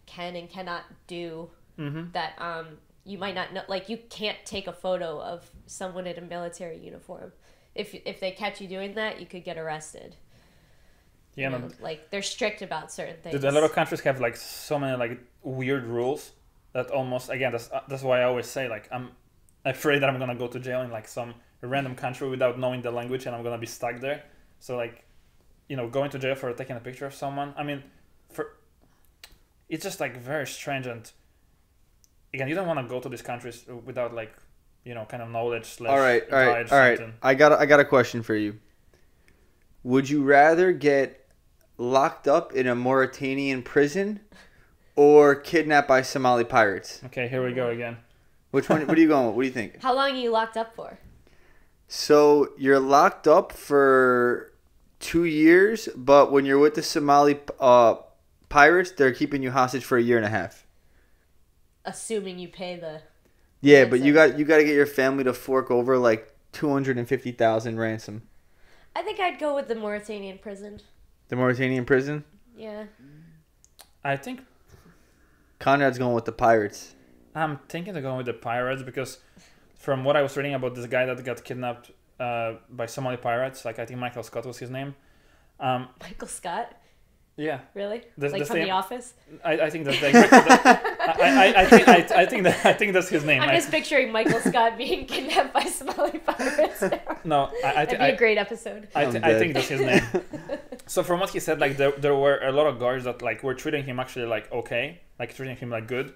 Speaker 3: can and cannot do that you might not know. Like, you can't take a photo of someone in a military uniform. If they catch you doing that, you could get arrested.
Speaker 2: Yeah,
Speaker 3: you know, like, they're strict about certain things.
Speaker 2: Dude, a lot of countries have like so many like weird rules that almost, again, that's why I always say, like, I'm afraid that I'm gonna go to jail in like some random country without knowing the language, and I'm gonna be stuck there. So like, you know, going to jail for taking a picture of someone, I mean, it's just like very strange. And again, you don't want to go to these countries without like, you know, kind of knowledge.
Speaker 1: All right. I got a question for you. Would you rather get locked up in a Mauritanian prison or kidnapped by Somali pirates?
Speaker 2: Okay, here we go again.
Speaker 1: Which one? What are you going with? What do you think?
Speaker 3: How long are you locked up for?
Speaker 1: So you're locked up for 2 years, but when you're with the Somali pirates, they're keeping you hostage for 1.5 years.
Speaker 3: Assuming you pay the
Speaker 1: Yeah,
Speaker 3: ransom.
Speaker 1: but you got to get your family to fork over like 250,000 ransom.
Speaker 3: I think I'd go with the Mauritanian prison.
Speaker 1: The Mauritanian prison?
Speaker 3: Yeah.
Speaker 2: I think
Speaker 1: Conrad's going with the pirates.
Speaker 2: I'm thinking of going with the pirates because from what I was reading about this guy that got kidnapped by Somali pirates, like I think Michael Scott was his name.
Speaker 3: Michael Scott?
Speaker 2: Yeah.
Speaker 3: Really?
Speaker 2: The
Speaker 3: from
Speaker 2: same,
Speaker 3: The Office?
Speaker 2: I think that's the I think that's his name.
Speaker 3: I'm just picturing Michael Scott being kidnapped by Somali pirates now.
Speaker 2: No,
Speaker 3: That'd be a great episode.
Speaker 2: I think that's his name. So from what he said, like there were a lot of guards that like were treating him actually like okay, like treating him like good.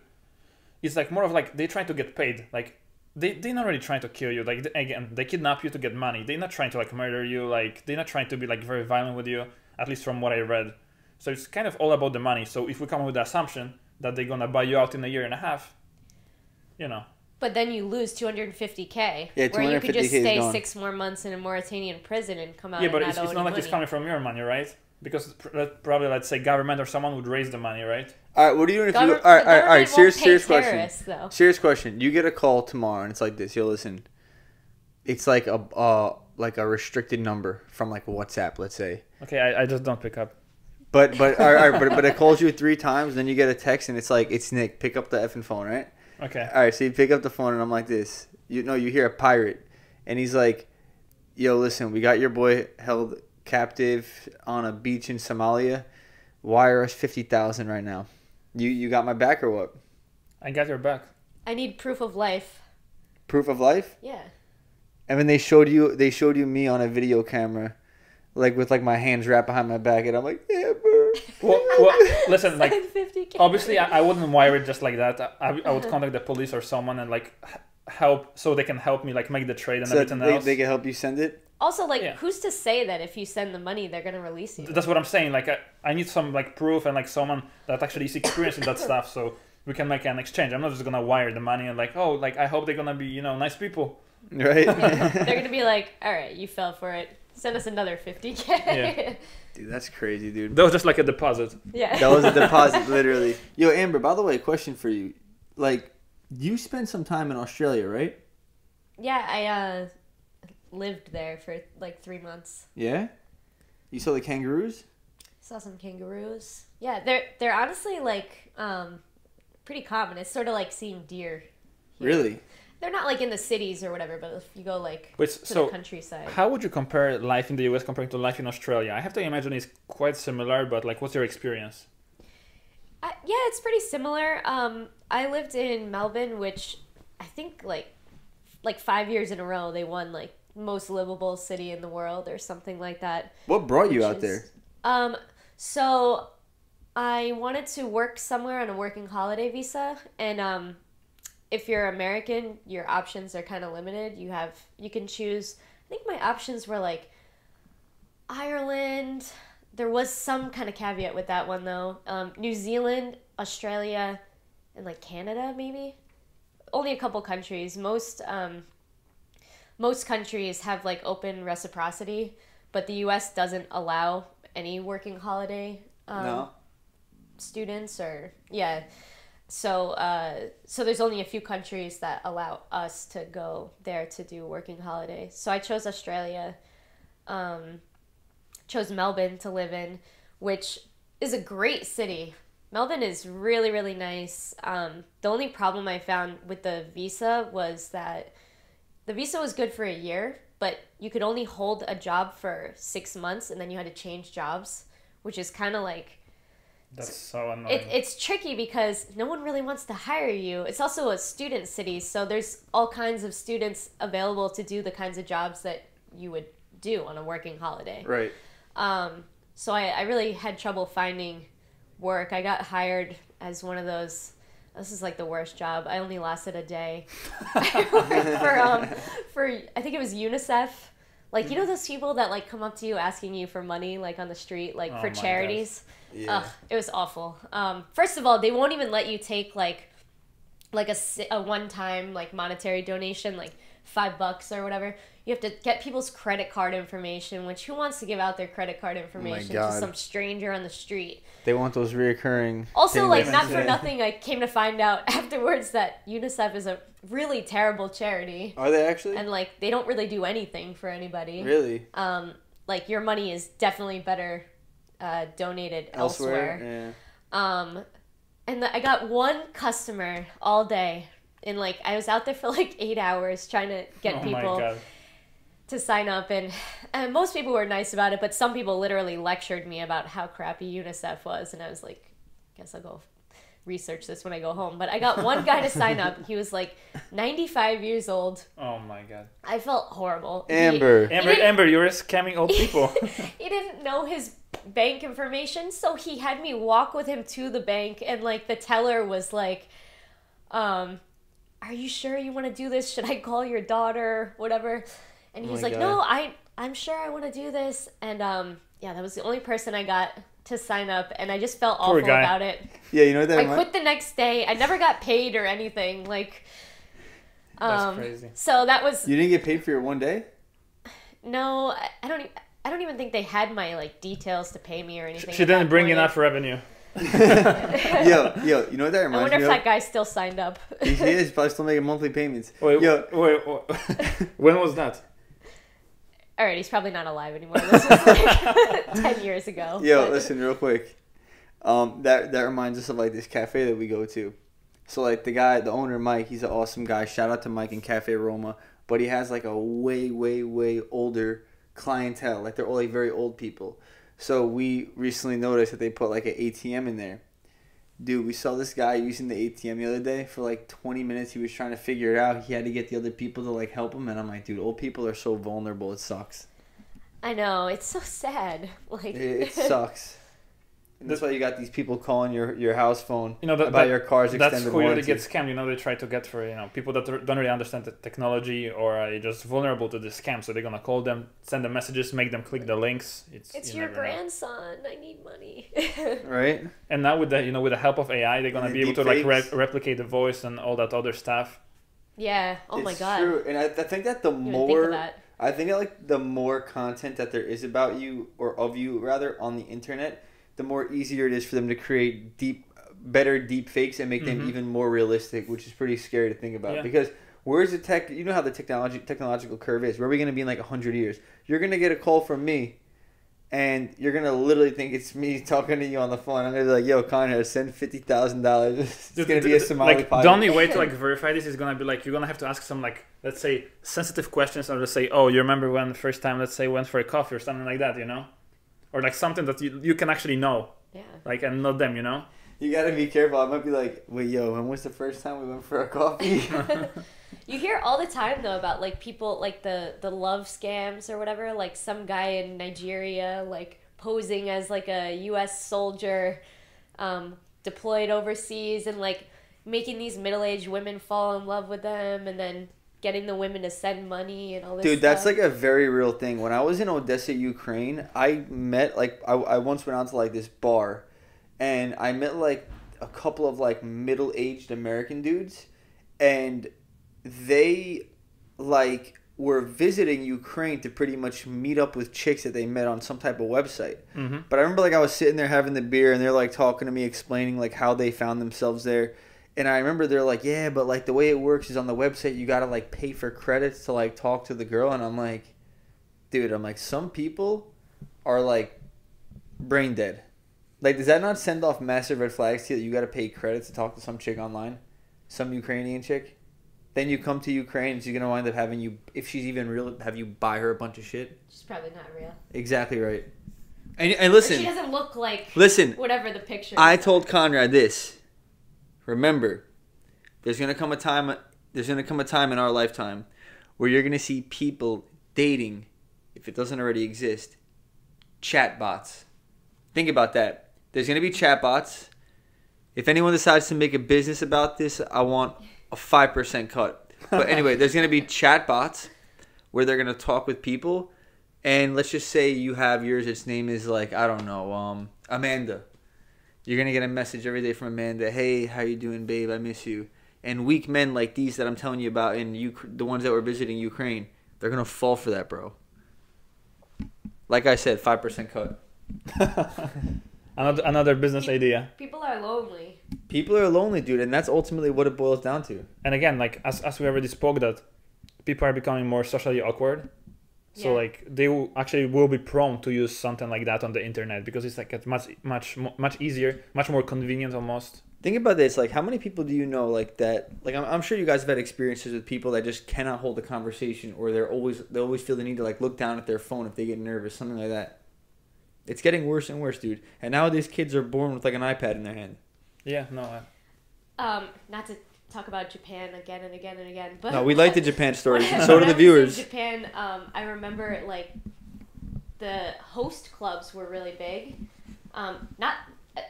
Speaker 2: It's like more of like they trying to get paid. Like they're not really trying to kill you. Like again, they kidnap you to get money. They're not trying to like murder you. Like they're not trying to be like very violent with you. At least from what I read. So it's kind of all about the money. So if we come with the assumption that they're gonna buy you out in 1.5 years, you know.
Speaker 3: But then you lose $250K.
Speaker 1: Yeah,
Speaker 3: where you could just
Speaker 1: 250K is
Speaker 3: stay
Speaker 1: gone.
Speaker 3: 6 more months in a Mauritanian prison and come out.
Speaker 2: Yeah, but
Speaker 3: and
Speaker 2: it's
Speaker 3: not
Speaker 2: not
Speaker 3: owe
Speaker 2: like
Speaker 3: any
Speaker 2: it's
Speaker 3: money.
Speaker 2: coming from your money, right? Because probably let's say government or someone would raise the money, right?
Speaker 1: All right, what are you doing if you...
Speaker 3: Government-
Speaker 1: All
Speaker 3: the
Speaker 1: right.
Speaker 3: government
Speaker 1: Serious
Speaker 3: won't pay
Speaker 1: question.
Speaker 3: terrorists, though.
Speaker 1: Serious question. You get a call tomorrow, and it's like this. Yo, listen. It's like a restricted number from like WhatsApp, let's say.
Speaker 2: Okay, I just don't pick up.
Speaker 1: But all right, but it calls you 3 times, then you get a text, and it's like, it's Nick. Pick up the effing phone, right?
Speaker 2: Okay.
Speaker 1: All right, so you pick up the phone, and I'm like this. You hear a pirate, and he's like, yo, listen, we got your boy held captive on a beach in Somalia. Wire us 50,000 right now. You got my back or what?
Speaker 2: I got your back.
Speaker 3: I need proof of life.
Speaker 1: Proof of life?
Speaker 3: Yeah.
Speaker 1: And then they showed you me on a video camera, like with like my hands wrapped behind my back, and I'm like, yeah, bro.
Speaker 2: Well, listen, like
Speaker 3: 750K.
Speaker 2: obviously I wouldn't wire it just like that. I would contact the police or someone and like help so they can help me like make the trade and
Speaker 1: So
Speaker 2: everything else.
Speaker 1: they can help you send it?
Speaker 3: Also, like,
Speaker 2: Yeah.
Speaker 3: who's to say that if you send the money, they're going to release you?
Speaker 2: That's what I'm saying. Like I need some like proof and like someone that actually is experienced in that stuff, so we can make an exchange. I'm not just gonna wire the money and like, oh, like I hope they're gonna be nice people.
Speaker 1: Right?
Speaker 3: They're going to be like, all right, you fell for it. Send us another 50K.
Speaker 2: Yeah.
Speaker 1: Dude, that's crazy, dude.
Speaker 2: That was just like a deposit.
Speaker 3: Yeah.
Speaker 1: That was a deposit, literally. Yo, Amber, by the way, question for you. Like, you spent some time in Australia, right?
Speaker 3: Yeah, I lived there for like 3 months.
Speaker 1: Yeah? You saw the kangaroos?
Speaker 3: Saw some kangaroos. Yeah, they're honestly like pretty common. It's sort of like seeing deer. here.
Speaker 1: Really?
Speaker 3: they're not like in the cities or whatever, but if you go like
Speaker 2: Wait,
Speaker 3: to
Speaker 2: so
Speaker 3: the countryside.
Speaker 2: how would you compare life in the US compared to life in Australia? I have to imagine it's quite similar, but like, what's your experience?
Speaker 3: Yeah, it's pretty similar. I lived in Melbourne, which I think like 5 years in a row they won like most livable city in the world or something like that.
Speaker 1: What brought you out there?
Speaker 3: So I wanted to work somewhere on a working holiday visa, and if you're American, your options are kind of limited. You can choose. I think my options were like Ireland. There was some kind of caveat with that one though. New Zealand, Australia, and like Canada maybe. Only a couple countries. Most countries have like open reciprocity, but the U.S. doesn't allow any working holiday students or So there's only a few countries that allow us to go there to do working holiday. So I chose Australia. Chose Melbourne to live in, which is a great city. Melbourne is really, really nice. The only problem I found with the visa was that the visa was good for a year, but you could only hold a job for 6 months and then you had to change jobs, which is kind of like...
Speaker 2: That's so annoying.
Speaker 3: It's tricky because no one really wants to hire you. It's also a student city, so there's all kinds of students available to do the kinds of jobs that you would do on a working holiday.
Speaker 1: Right.
Speaker 3: So I really had trouble finding work. I got hired as one of those. This is like the worst job. I only lasted a day. I worked for I think it was UNICEF. Like, you know those people that like come up to you asking you for money like on the street, like for charities?
Speaker 1: Yeah.
Speaker 3: It was awful. First of all, they won't even let you take like a one-time like monetary donation, like $5 or whatever. You have to get people's credit card information, which who wants to give out their credit card information to some stranger on the street?
Speaker 1: They want those reoccurring.
Speaker 3: Also, like, not for nothing, I came to find out afterwards that UNICEF is a really terrible charity.
Speaker 1: Are they actually?
Speaker 3: And like, they don't really do anything for anybody.
Speaker 1: Really?
Speaker 3: Like, your money is definitely better donated elsewhere.
Speaker 1: Yeah.
Speaker 3: And I got one customer all day. And like, I was out there for like 8 hours trying to get people to sign up, and most people were nice about it, but some people literally lectured me about how crappy UNICEF was, and I was like, guess I'll go research this when I go home. But I got one guy to sign up. He was like 95 years old.
Speaker 2: Oh my god.
Speaker 3: I felt horrible.
Speaker 2: Amber, you're scamming old people.
Speaker 3: He didn't know his bank information, so he had me walk with him to the bank, and like the teller was like, are you sure you want to do this? Should I call your daughter? Whatever. And he was like, no, I'm sure I want to do this. And that was the only person I got to sign up, and I just felt awful about it.
Speaker 1: Yeah, you know what that
Speaker 3: I quit the next day. I never got paid or anything. Like,
Speaker 2: that's crazy.
Speaker 3: So that was...
Speaker 1: You didn't get paid for your one day?
Speaker 3: No, I don't even think they had my like details to pay me or anything.
Speaker 2: She didn't bring enough revenue.
Speaker 1: yo, you know what that reminds me of?
Speaker 3: I wonder if that guy still signed up.
Speaker 1: He is. He's probably still making monthly payments.
Speaker 2: Wait. When was that?
Speaker 3: All right, he's probably not alive anymore. This was like 10 years ago.
Speaker 1: Listen real quick. That reminds us of like this cafe that we go to. So like the owner Mike, he's an awesome guy. Shout out to Mike in Cafe Roma. But he has like a way, way, way older clientele. Like they're all like very old people. So we recently noticed that they put like an ATM in there. Dude, we saw this guy using the ATM the other day for like 20 minutes. He was trying to figure it out. He had to get the other people to like help him. And I'm like, dude, old people are so vulnerable. It sucks.
Speaker 3: I know. It's so sad. Like
Speaker 1: it sucks. And that's why you got these people calling your house phone
Speaker 2: about
Speaker 1: your car's extended
Speaker 2: that's
Speaker 1: warranty.
Speaker 2: That's who really gets scammed. They try to get for people that don't really understand the technology or are just vulnerable to the scam. So they're gonna call them, send them messages, make them click the links.
Speaker 3: It's your grandson. I need money.
Speaker 1: Right.
Speaker 2: And now with the help of AI, they're gonna be able to like replicate the voice and all that other stuff.
Speaker 3: Yeah. Oh my god.
Speaker 1: True. And I think that the more content that there is about you or of you rather on the internet, the more easier it is for them to create better deep fakes and make them even more realistic, which is pretty scary to think about. Yeah. Because where's the tech? You know how the technological curve is. Where are we going to be in like 100 years? You're going to get a call from me and you're gonna literally think it's me talking to you on the phone. I'm gonna be like, "Yo, Conrad, send $50,000." It's gonna be a Somali
Speaker 2: like
Speaker 1: pilot.
Speaker 2: the only way to like verify this is gonna be like you're gonna have to ask some like, let's say, sensitive questions, or just say, "Oh, you remember when the first time, let's say, went for a coffee or something like that," you know, or like something that you can actually know,
Speaker 3: Yeah.
Speaker 2: like, and not them, you know.
Speaker 1: You gotta be careful. I might be like, "Wait, yo, when was the first time we went for a coffee?"
Speaker 3: You hear all the time though about like people like the love scams or whatever, like some guy in Nigeria like posing as like a US soldier deployed overseas and like making these middle-aged women fall in love with them and then getting the women to send money and all this
Speaker 1: Dude,
Speaker 3: stuff.
Speaker 1: that's like a very real thing. When I was in Odessa, Ukraine, I met like I once went out to like this bar, and I met like a couple of like middle-aged American dudes, and they like were visiting Ukraine to pretty much meet up with chicks that they met on some type of website.
Speaker 2: Mm-hmm.
Speaker 1: But I remember like I was sitting there having the beer, and they're like talking to me, explaining like how they found themselves there. And I remember they're like, yeah, but like the way it works is on the website you gotta like pay for credits to like talk to the girl. And I'm like, dude, some people are like brain dead. Like, does that not send off massive red flags to you that you gotta pay credits to talk to some chick online, some Ukrainian chick? Then you come to Ukraine and she's gonna wind up having you, if she's even real, have you buy her a bunch of shit.
Speaker 3: She's probably not real.
Speaker 1: Exactly right. And listen,
Speaker 3: Or she doesn't look like whatever the picture is.
Speaker 1: I told Conrad this. Remember, there's gonna come a time in our lifetime where you're gonna see people dating, if it doesn't already exist, chatbots. Think about that. There's gonna be chatbots. If anyone decides to make a business about this, I want a 5% cut. But anyway, there's gonna be chatbots where they're gonna talk with people, and let's just say you have yours. Its name is like, I don't know, Amanda. You're going to get a message every day from Amanda. Hey, how you doing, babe? I miss you. And weak men like these that I'm telling you about, the ones that were visiting Ukraine, they're going to fall for that, bro. Like I said, 5% cut.
Speaker 2: Another business idea.
Speaker 3: People are lonely.
Speaker 1: People are lonely, dude, and that's ultimately what it boils down to.
Speaker 2: And again, like as we already spoke, that people are becoming more socially awkward. So like they will be prone to use something like that on the internet because it's like it's much easier, much more convenient almost.
Speaker 1: Think about this, like how many people do you know like that? Like I'm sure you guys have had experiences with people that just cannot hold a conversation, or they always feel the need to like look down at their phone if they get nervous, something like that. It's getting worse and worse, dude. And nowadays kids are born with like an iPad in their hand.
Speaker 2: Yeah, no.
Speaker 3: Not to talk about Japan again and again and again, but
Speaker 1: no, we like the Japan stories, and so do the viewers.
Speaker 3: In Japan, I remember like the host clubs were really big. Not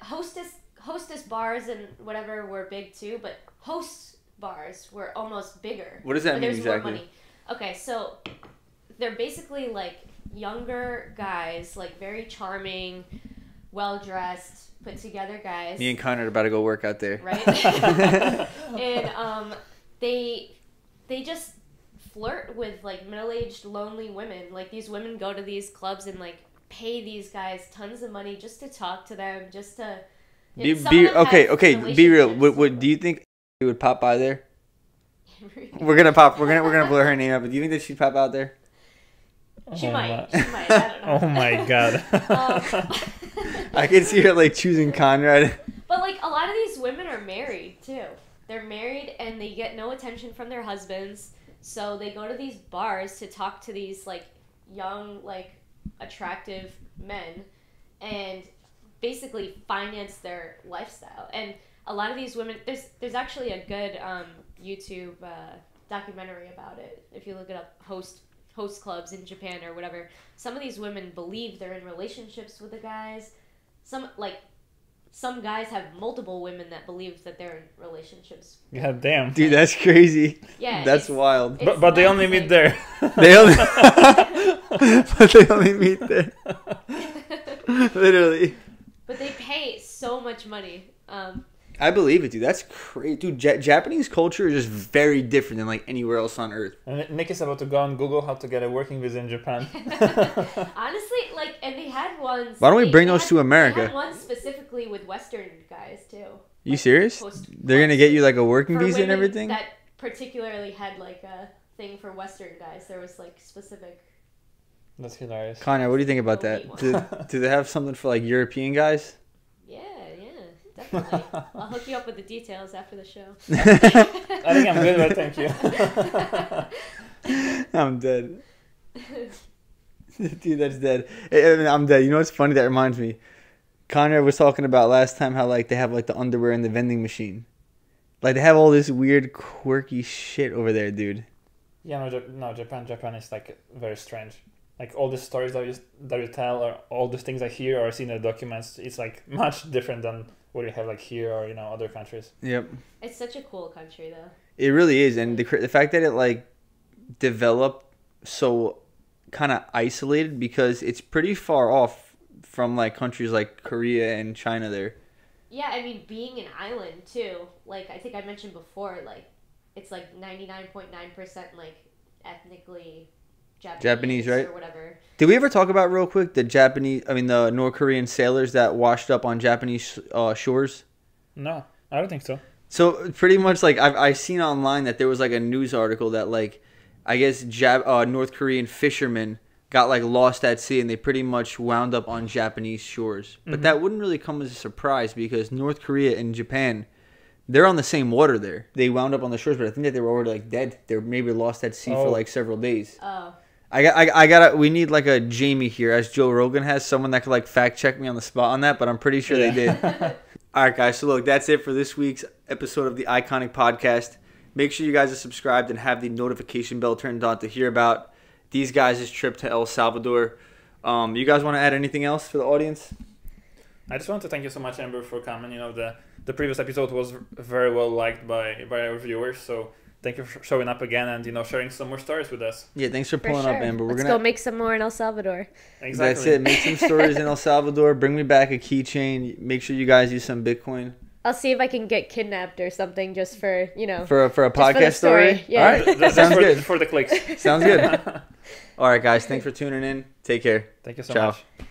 Speaker 3: hostess bars and whatever were big too, but host bars were almost bigger.
Speaker 1: What does that mean exactly?
Speaker 3: More money. Okay, so they're basically like younger guys, like very charming, well dressed, put together guys.
Speaker 1: Me and Connor are about to go work out there.
Speaker 3: Right? And they just flirt with like middle-aged lonely women. Like these women go to these clubs and like pay these guys tons of money just to talk to them, just to
Speaker 1: be real. What do you think she would pop by there? We're gonna blur her name out, but do you think that she'd pop out there?
Speaker 3: She might. I don't know.
Speaker 2: Oh my god.
Speaker 1: I can see her like choosing Conrad.
Speaker 3: But like a lot of these women are married too. They're married and they get no attention from their husbands, so they go to these bars to talk to these like young, like attractive men and basically finance their lifestyle. And a lot of these women, there's actually a good YouTube documentary about it. If you look it up, host clubs in Japan or whatever. Some of these women believe they're in relationships with the guys. Some guys have multiple women that believe that they're in relationships.
Speaker 2: God damn.
Speaker 1: Dude, that's crazy.
Speaker 3: Yeah.
Speaker 1: That's wild.
Speaker 2: But they only meet there.
Speaker 1: But they only meet there. Literally.
Speaker 3: But they pay so much money.
Speaker 1: I believe it, dude. That's crazy. Dude, Japanese culture is just very different than like anywhere else on earth.
Speaker 2: And Nick is about to go on Google how to get a working visa in Japan.
Speaker 3: Honestly, like, and they had ones.
Speaker 1: Why don't we bring those to America?
Speaker 3: They had ones specifically with Western guys too.
Speaker 1: You
Speaker 3: like,
Speaker 1: serious? They're gonna get you like a working visa and everything?
Speaker 3: That particularly had like a thing for Western guys. There was like specific.
Speaker 2: That's hilarious.
Speaker 1: Connor, what do you think about
Speaker 3: Don't
Speaker 1: that? Do they have something for like European guys?
Speaker 3: Yeah, definitely. I'll hook you up with the details after the show.
Speaker 2: I think I'm good, but thank you.
Speaker 1: I'm dead. Dude, that's dead. I'm dead. You know what's funny? That reminds me. Connor was talking about last time how like they have like the underwear in the vending machine. Like they have all this weird, quirky shit over there, dude.
Speaker 2: Yeah, no, Japan is like very strange. Like all the stories that you tell, or all the things I hear or see in the documents, it's like much different than what you have like here or other countries.
Speaker 1: Yep.
Speaker 3: It's such a cool country, though.
Speaker 1: It really is, and the fact that it like developed so kind of isolated, because it's pretty far off from like countries like Korea and China there.
Speaker 3: Yeah, I mean, being an island too. Like I think I mentioned before, like it's like 99.9% like ethnically Japanese,
Speaker 1: right?
Speaker 3: Or whatever.
Speaker 1: Did we ever talk about real quick the North Korean sailors that washed up on Japanese shores?
Speaker 2: No, I don't think so.
Speaker 1: So pretty much like I've seen online that there was like a news article that like I guess North Korean fishermen got like lost at sea and they pretty much wound up on Japanese shores. But that wouldn't really come as a surprise because North Korea and Japan, they're on the same water there. They wound up on the shores, but I think that they were already like dead. They were maybe lost at sea for like several days.
Speaker 3: Oh.
Speaker 1: We need like a Jamie here, as Joe Rogan has, someone that could like fact check me on the spot on that, but I'm pretty sure they did. All right, guys. So look, that's it for this week's episode of the iKONIC podcast. Make sure you guys are subscribed and have the notification bell turned on to hear about these guys' trip to El Salvador. You guys want to add anything else for the audience?
Speaker 2: I just want to thank you so much, Amber, for coming. The previous episode was very well liked by our viewers, so thank you for showing up again and sharing some more stories with us.
Speaker 1: Yeah, thanks for pulling up, Amber.
Speaker 3: Let's go make some more in El Salvador.
Speaker 2: Exactly.
Speaker 1: That's it. Make some stories in El Salvador. Bring me back a keychain. Make sure you guys use some Bitcoin.
Speaker 3: I'll see if I can get kidnapped or something just for
Speaker 1: for a podcast story.
Speaker 3: Yeah.
Speaker 1: All right,
Speaker 2: That's
Speaker 1: sounds good
Speaker 2: for the clicks.
Speaker 1: Sounds good. All right, guys. Thanks for tuning in. Take care.
Speaker 2: Thank you so
Speaker 1: Ciao.
Speaker 2: much.